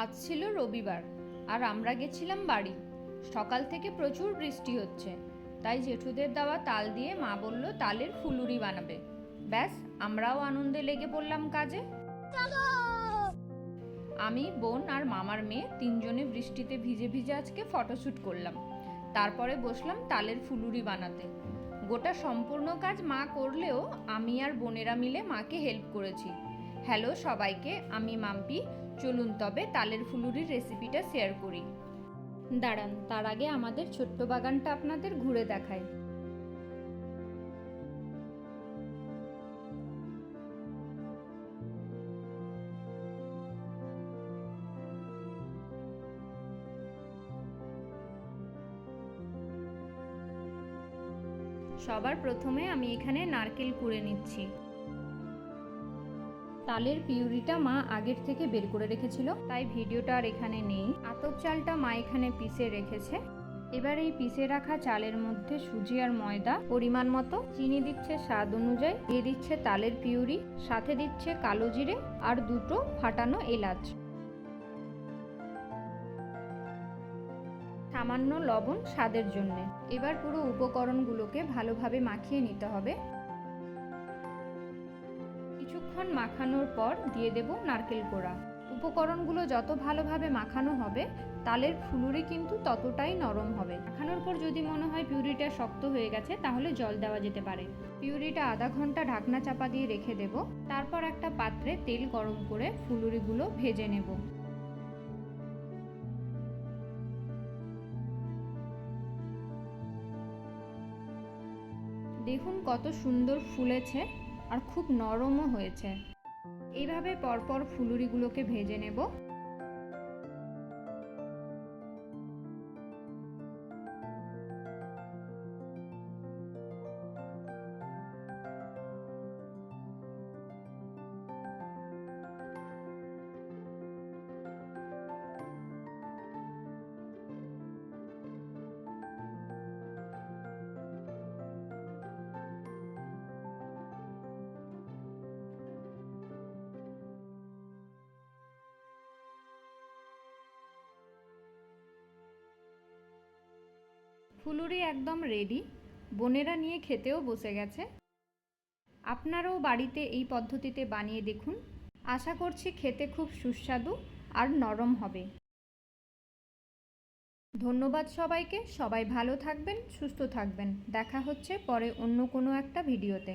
আজ ছিল রবিবার আর আমরা গেছিলাম বাড়ি। সকাল থেকে প্রচুর বৃষ্টি হচ্ছে, তাই জেঠুদের দেওয়া তাল দিয়ে মা বলল তালের ফুলুরি বানাবে। ব্যাস, আমরাও আনন্দে লেগে পড়লাম কাজে। আমি, বোন আর মামার মেয়ে তিনজনে বৃষ্টিতে ভিজে ভিজে আজকে ফটোশ্যুট করলাম। তারপরে বসলাম তালের ফুলুরি বানাতে। গোটা সম্পূর্ণ কাজ মা করলেও আমি আর বোনেরা মিলে মাকে হেল্প করেছি। হ্যালো সবাইকে, আমি মাম্পি। চলুন তবে তালের ফুলুরির রেসিপিটা শেয়ার করি। দাঁড়ান, তার আগে আমাদের ছোট্ট বাগানটা আপনাদের ঘুরে দেখাই। সবার প্রথমে আমি এখানে নারকেল কুড়ে নিচ্ছি। তালের পিউরিটা মা আগের থেকে বের করে রেখেছিল, তাই ভিডিওটা আর এখানে নেই। আতপ চালটা মা এখানে পিষে রেখেছে। এবার এই পিষে রাখা চালের মধ্যে সুজি আর ময়দা পরিমাণ মতো, চিনি দিচ্ছে স্বাদ অনুযায়ী, দিয়ে দিচ্ছে তালের পিউরি, সাথে দিচ্ছে কালো জিরে আর দুটো ফাটানো এলাচ, সামান্য লবণ স্বাদের জন্য। এবার পুরো উপকরণগুলোকে ভালোভাবে মাখিয়ে নিতে হবে। কিছুক্ষণ মাখানোর পর দিয়ে দেব নারকেল কোড়া। উপকরণগুলো যত ভালোভাবে মাখানো হবে তালের ফুলুরি কিন্তু ততটাই নরম হবে। মাখানোর পর যদি মনে হয় পিউরিটা শক্ত হয়ে গেছে তাহলে জল দেওয়া যেতে পারে। পিউরিটা আধা ঘন্টা ঢাকনা চাপা দিয়ে রেখে দেব। তারপর একটা পাত্রে তেল গরম করে ফুলুরিগুলো ভেজে নেব। দেখুন কত সুন্দর ফুলেছে আর খুব নরমও হয়েছে। এইভাবে পরপর ফুলুরিগুলোকে ভেজে নেব। ফুলুরি একদম রেডি। বোনেরা নিয়ে খেতেও বসে গেছে। আপনারাও বাড়িতে এই পদ্ধতিতে বানিয়ে দেখুন। আশা করছি খেতে খুব সুস্বাদু আর নরম হবে। ধন্যবাদ সবাইকে। সবাই ভালো থাকবেন, সুস্থ থাকবেন। দেখা হচ্ছে পরে অন্য কোনো একটা ভিডিওতে।